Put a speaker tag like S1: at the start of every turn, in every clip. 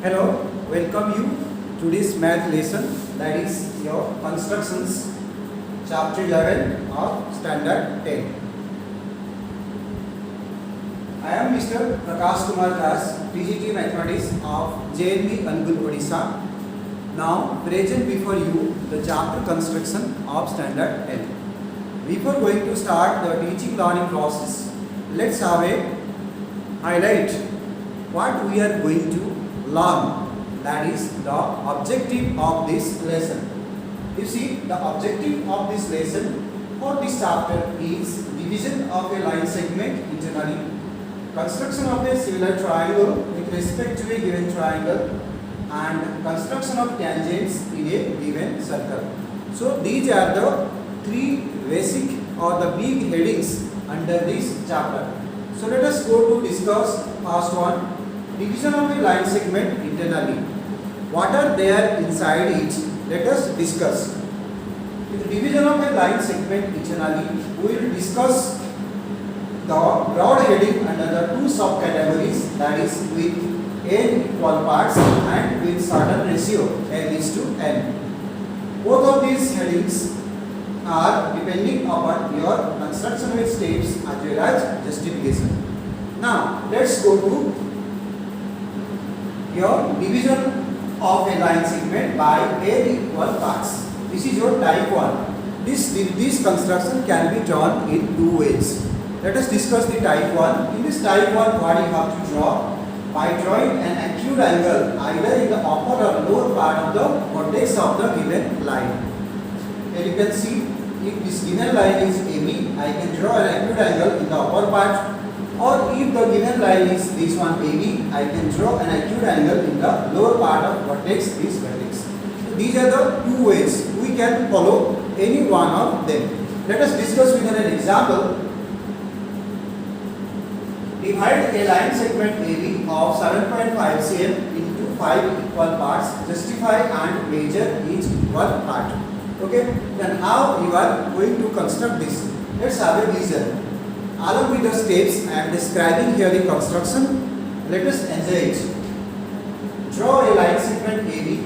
S1: Hello, welcome you to this math lesson, that is your constructions chapter 11 of standard 10. I am Mr. Prakash Kumar Das, PGT Mathematics of JNV Angul, Odisha. Now present before you the chapter construction of standard 10. Before going to start the teaching learning process, let's have a highlight what we are going to learn, that is the objective of this lesson. You see, the objective of this lesson for this chapter is division of a line segment internally, construction of a similar triangle with respect to a given triangle, and construction of tangents in a given circle. So these are the three basic or the big headings under this chapter. So let us go to discuss first one, division of a line segment internally. What are there inside it? Let us discuss. With the division of a line segment internally, we will discuss the broad heading under the two subcategories, that is with n equal parts and with certain ratio n:n. Both of these headings are depending upon your constructional steps as well as justification. Now let's go to your division of a line segment by n equal parts. This is your type 1. This construction can be drawn in two ways. Let us discuss the type 1. In this type 1, what you have to draw? By drawing an acute angle either in the upper or lower part of the vertex of the given line. Here you can see, if this given line is AB, I can draw an acute angle in the upper part, or if the given line is this one AB, I can draw an acute angle in the lower part of vertex, this vertex. So these are the two ways we can follow any one of them. Let us discuss with an example. Divide a line segment AB of 7.5 cm into 5 equal parts. Justify and measure each equal part. Okay, then how you are going to construct this? Let's have a vision. Along with the steps I am describing here the construction, let us enjoy it. Draw a line segment AB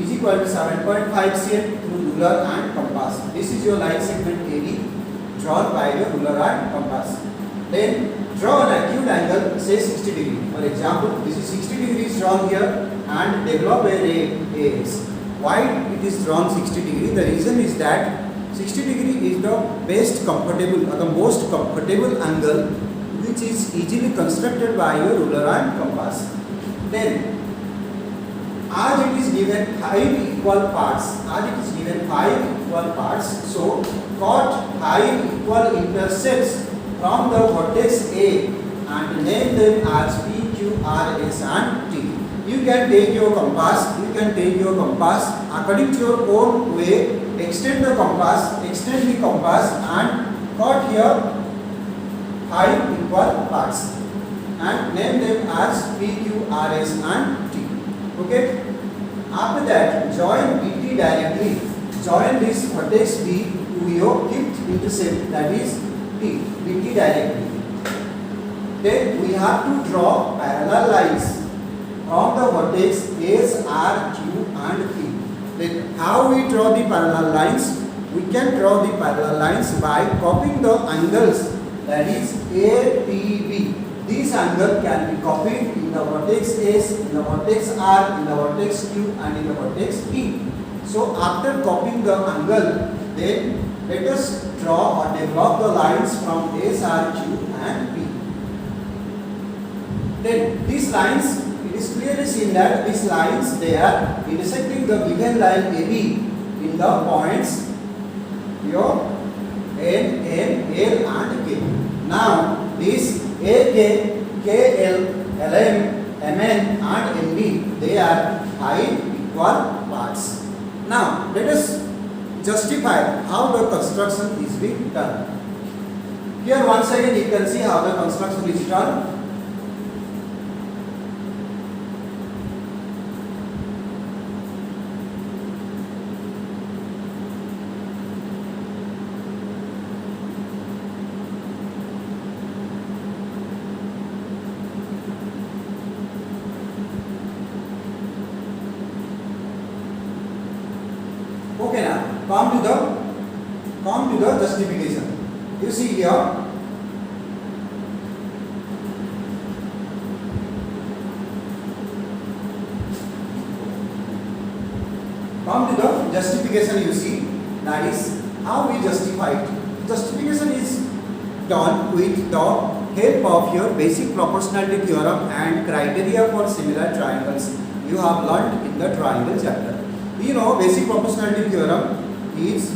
S1: is equal to 7.5 cm through ruler and compass. This is your line segment AB drawn by your ruler and compass. Then draw an acute angle, say 60 degree. For example, this is 60 degrees drawn here and develop a ray AX. Why it is drawn 60 degree? The reason is that 60 degree is the best comfortable or the most comfortable angle which is easily constructed by your ruler and compass. Then as it is given 5 equal parts, so cut 5 equal intercepts from the vertex A and name them as P, Q, R, S and T. You can take your compass, according to your own way, extend the compass and cut here 5 equal parts and name them as P, Q, R, S and T. Okay. After that, join BT directly. Join this vertex B to your fifth intercept, that is T, BT directly. Then we have to draw parallel lines from the vertex S, R, Q and P. Then how we draw the parallel lines? We can draw the parallel lines by copying the angles, that is A, P, B. This angle can be copied in the vertex S, in the vertex R, in the vertex Q and in the vertex P. So after copying the angle, then let us draw or develop the lines from S, R, Q and P. Then these lines, it is clearly seen that these lines, they are intersecting the given line AB in the points your N, M, L and K. Now this AK, KL, LM, MN and MB, they are 5 equal parts. Now let us justify how the construction is being done. Here once again you can see how the construction is done. Okay, now come to the justification. You see here. Come to the justification, you see, that is how we justify it. Justification is done with the help of your basic proportionality theorem and criteria for similar triangles you have learned in the triangle chapter. You know, basic proportionality theorem is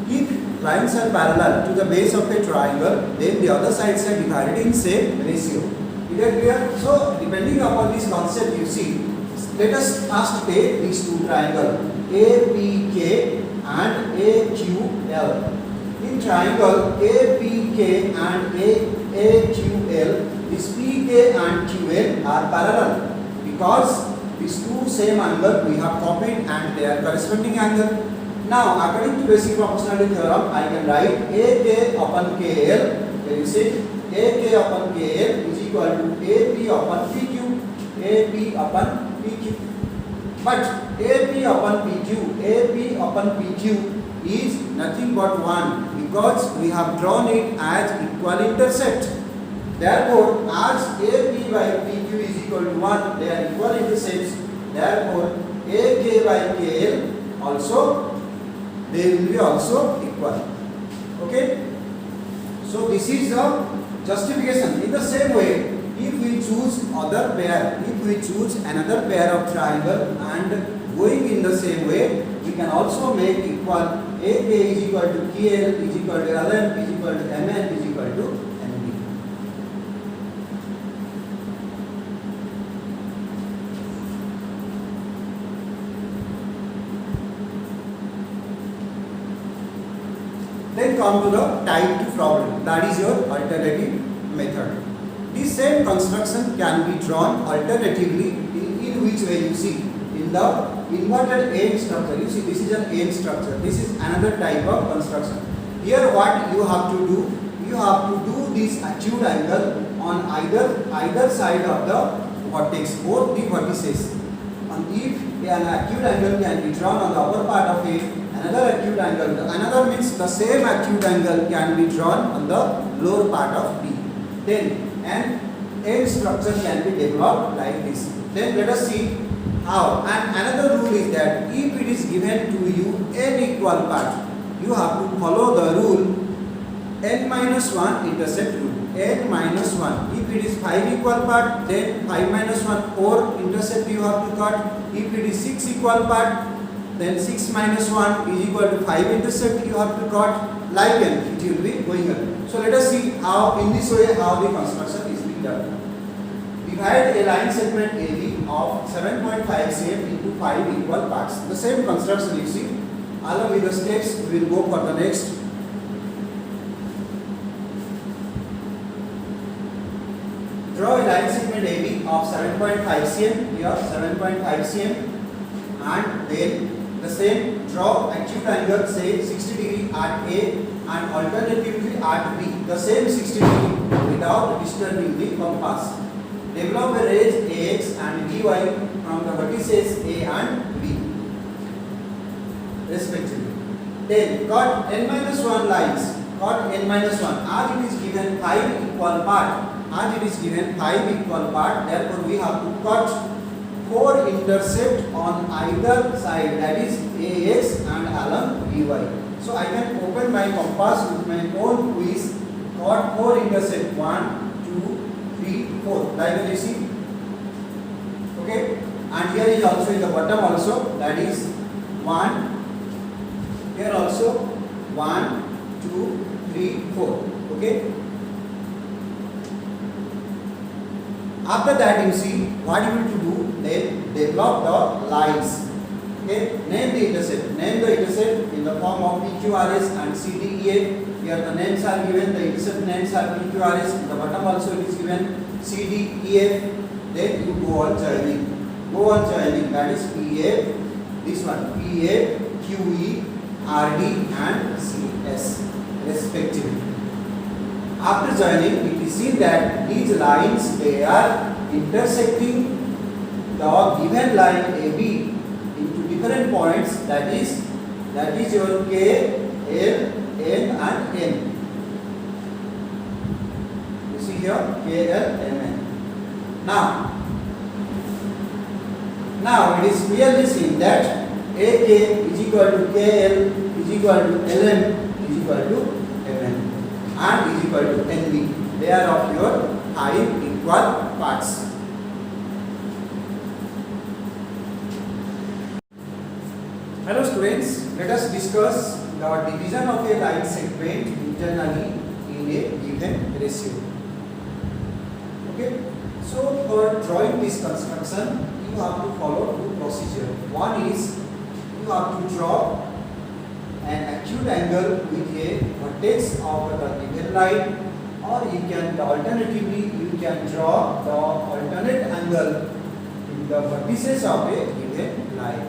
S1: if lines are parallel to the base of a triangle, then the other sides are divided in same ratio. Is that clear? So depending upon this concept, you see, let us first take these two triangles APK and AQL. In triangle APK and AQL, this PK and QL are parallel because these two same angle we have copied and they are corresponding angle. Now, according to basic proportionality theorem, I can write AK upon KL. Then you say AK upon KL is equal to AP upon PQ. AP upon PQ. But AP upon PQ is nothing but 1 because we have drawn it as equal intercept. Therefore, as AP by PQ is equal to 1, they are equal intercepts. Therefore, AK by KL also, they will be also equal. Okay? So this is the justification. In the same way, if we choose another pair of triangle and going in the same way, we can also make equal AK is equal to KL is equal to LM is equal to MN is equal to MB. Then come to the type 2 problem, that is your alternative method. This same construction can be drawn alternatively in which way, you see, in the inverted N structure. You see, this is an N structure. This is another type of construction. Here what you have to do, you have to do this acute angle on either side of the vertex, both the vertices. And if an acute angle can be drawn on the upper part of it, another acute angle, another means the same acute angle can be drawn on the lower part of B. Then an N structure can be developed like this. Then let us see how. And another rule is that if it is given to you N equal part, you have to follow the rule N minus 1 intercept rule. N minus 1. If it is 5 equal part, then 5 minus 1 4 intercept you have to cut. If it is 6 equal part, then 6 minus 1 is equal to 5 intercept you have to cut. Like N, it will be going on. So let us see how in this way how the construction is being done. Divide a line segment AB of 7.5 cm into 5 equal parts. The same construction you see. Along with the steps, we will go for the next. Draw a line segment AB of 7.5 cm, here 7.5 cm, and then the same draw acute angle say 60 degree at A and alternatively at B, the same 60 degree without disturbing the compass. Develop a range AX and BY from the vertices A and B respectively. Then cut n-1 lines, cut n-1 as it is given 5 equal part, therefore we have to cut 4 intercept on either side, that is AX and along BY. So I can open my compass with my own quiz, got 4 intercept 1, 2, 3, 4, like that you see. Okay, and here is also in the bottom also, that is 1, here also 1, 2, 3, 4. Okay. After that you see what you need to do, then develop the lines. Okay, name the intercept in the form of PQRS and CDEF. Here the names are given, the intercept names are PQRS, in the bottom also it is given CDEF. Then you go on joining, that is PF, this one PF, QE, RD and CS respectively. After joining, it is seen that these lines, they are intersecting the given line AB into the different points, that is your K, L, N and N. You see here K, L, M, N. Now it is clearly seen that AK is equal to KL is equal to LM is equal to MN and is equal to NB. They are of your 5 equal parts. Hello students, let us discuss the division of a line segment internally in a given ratio. Okay, so for drawing this construction, you have to follow 2 procedures. One is you have to draw an acute angle with a vertex of the given line, or you can alternatively you can draw the alternate angle in the vertices of a given line.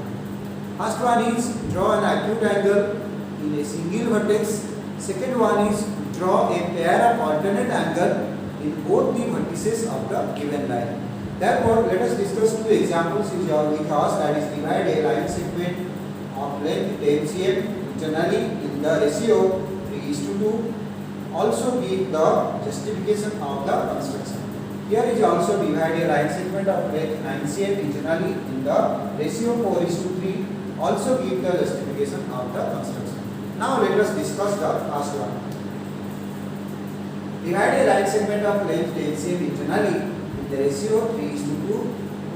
S1: First one is draw an acute angle in a single vertex. Second one is draw a pair of alternate angle in both the vertices of the given line. Therefore, let us discuss 2 examples which are with us, that is divide a line segment of length 10 cm internally in the ratio 3:2. Also give the justification of the construction. Here is also divide a line segment of length 9 cm internally in the ratio 4:3. Also give the justification of the construction. Now let us discuss the first one. Divide a line segment of length 10 cm internally in the ratio 3:2.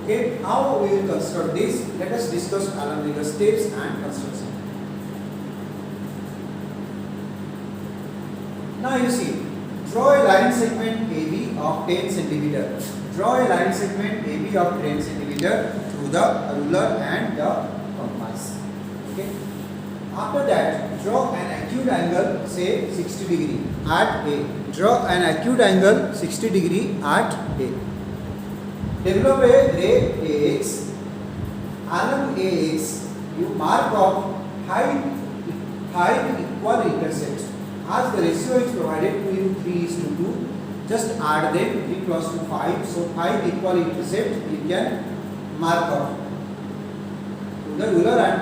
S1: Okay, how we will construct this? Let us discuss along with the steps and construction. Now you see, draw a line segment AB of 10 cm. Draw a line segment AB of 10 cm through the ruler and the compass. Okay. After that, draw an acute angle, say 60 degree at A. Draw an acute angle 60 degree at A. Develop a ray AX. Along AX, you mark off 5 equal intersects. As the ratio is provided to you 3:2, just add them 3 plus 2 5. So 5 equal intersects you can mark off. The ruler and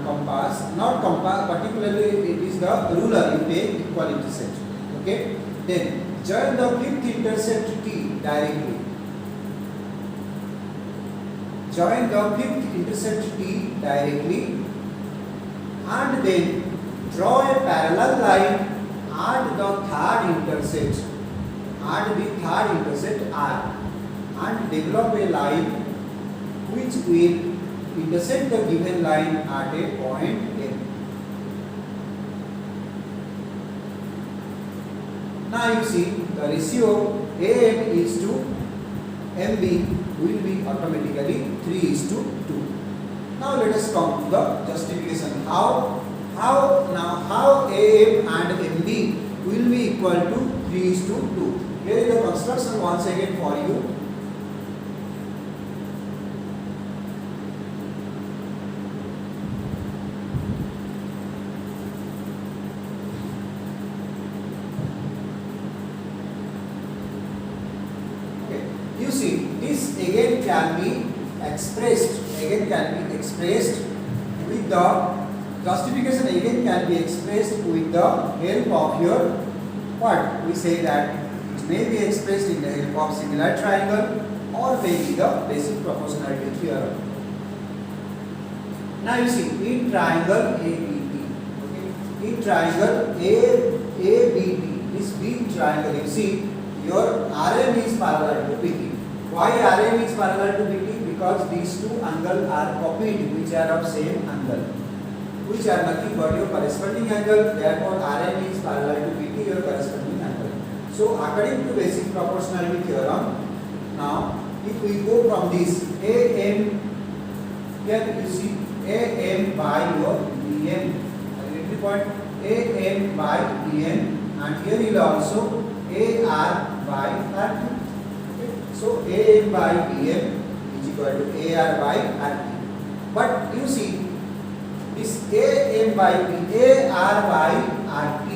S1: compass, not compass, particularly it is the ruler you take equal intersect. Okay, then join the 5th intersect T directly. Join the 5th intersect T directly, and then draw a parallel line at the 3rd intersect. Add the 3rd intersect R and develop a line which will intersect the given line at a point M. Now you see the ratio AM is to MB will be automatically 3:2. Now let us come to the justification. How AM and MB will be equal to 3:2. Here is the construction once again for you. You see, this again can be expressed with the justification, again can be expressed with the help of your what? We say that it may be expressed in the help of similar triangle or maybe the basic proportionality theorem. Now you see, in triangle ABD, okay, in triangle ABD, this big triangle, you see your RM is parallel to PT. Why RM is parallel to PT? Because these 2 angles are copied, which are of same angle, which are nothing but your corresponding angle. Therefore, RM is parallel to PT, your corresponding angle. So, according to basic proportionality theorem, now if we go from this AM, here you see AM by your DM, identity point AM by DM, and here you will also AR by RT. Okay. So AM by DM is equal to AR by RT. But you see, this AM by AR by RT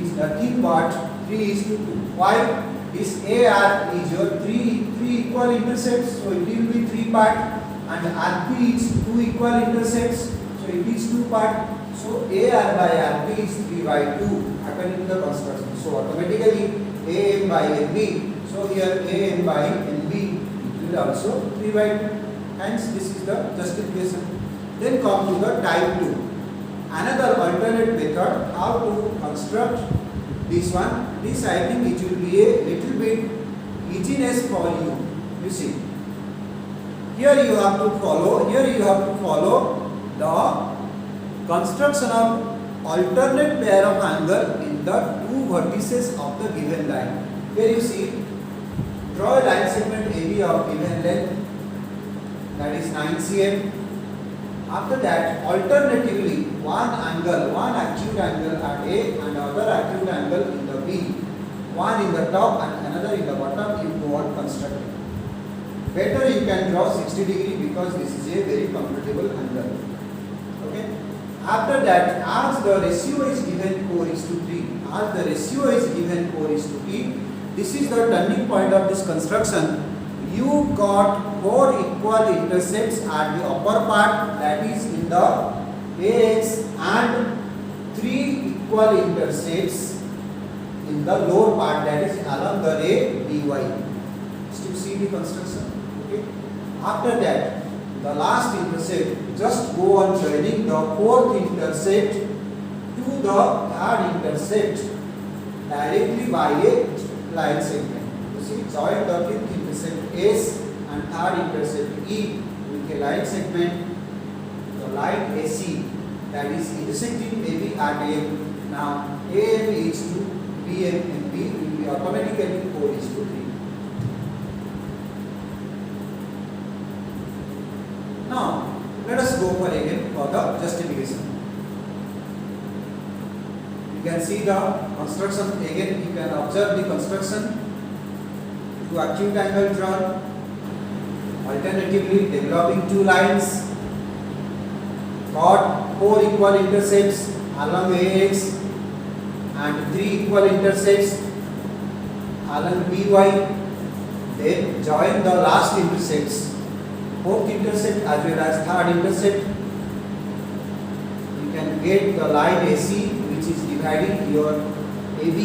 S1: is nothing but 3:2. Why? This AR is your three equal intersects, so it will be 3 parts. and RP is two equal intersects, so it is two part. So AR by RP is 3 by 2 according to the construction. So automatically AM by NB. So here AM by NB will also 3 by 2. Hence this is the justification. Then come to the type 2. Another alternate method how to construct this one. This I think it will be a little bit easiness for you. You see. Here you have to follow the construction of alternate pair of angle in the two vertices of the given line. Here you see, draw a line segment AB of given length, that is 9 cm. After that, alternatively, one acute angle at A and other acute angle in the B, one in the top and another in the bottom, you go on constructing. Better you can draw 60 degree because this is a very comfortable angle. Okay. After that, as the ratio is given 4:3, this is the turning point of this construction. You got 4 equal intercepts at the upper part, that is in the AX, and 3 equal intercepts in the lower part, that is along the ray BY. Still see the construction. Okay. After that, the last intercept, just go on joining the fourth intercept to the third intercept directly by a line segment. You see, join the fifth intercept S and third intercept E with a line segment, the line AC, that is intersecting AB at AM. Now AM is to BM and B will be automatically 4:3. Now, let us go for the justification. You can see the construction again. You can observe the construction to acute angle drawn. Alternatively, developing two lines. Got 4 equal intercepts along AX and 3 equal intercepts along BY. Then join the last intercepts. Fourth intercept as well as third intercept. You can get the line AC which is dividing your AB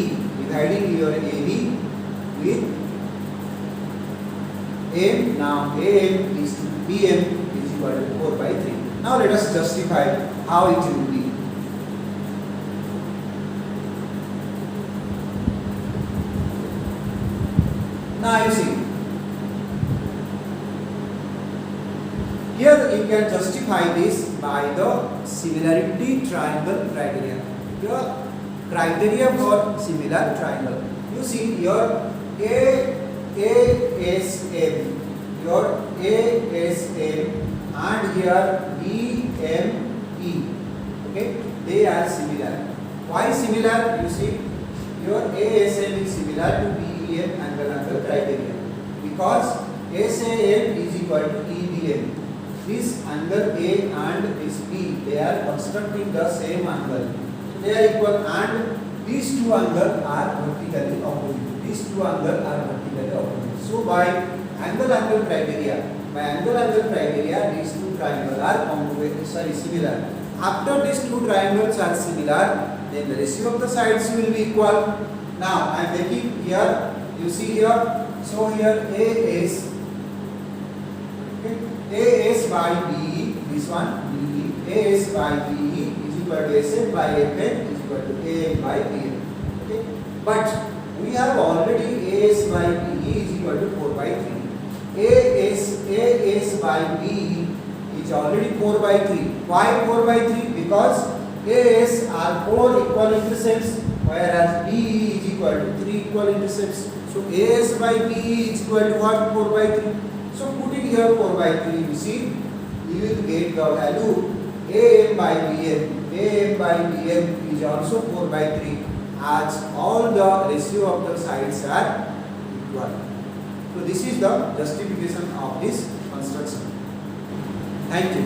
S1: with AM. Now AM is to BM is equal to 4/3. Now let us justify how it will be. Now you see. Here you can justify this by the similarity triangle criteria. Your criteria for similar triangle. You see here ASM, and here BME. Okay, they are similar. Why similar? You see, your ASM is similar to BEM angle criteria because SAM is equal to EBM. This angle A and this B, they are constructing the same angle. So they are equal, and these two angles are vertically opposite. So by angle criteria, these two triangles are similar. After these two triangles are similar, then the ratio of the sides will be equal. Now I am making here. You see here. So here AS by BE, this one BE, AS by BE is equal to SM by FN is equal to AM by BM. Okay, but we have already AS by BE is equal to 4/3. AS by BE is already 4/3. Why 4/3? Because AS are 4 equal intercepts, whereas BE is equal to 3 equal intercepts. So AS by BE is equal to what? 4/3. So putting here 4/3, you see, you will get the value AM by BM is also 4/3, as all the ratio of the sides are equal. So this is the justification of this construction. Thank you.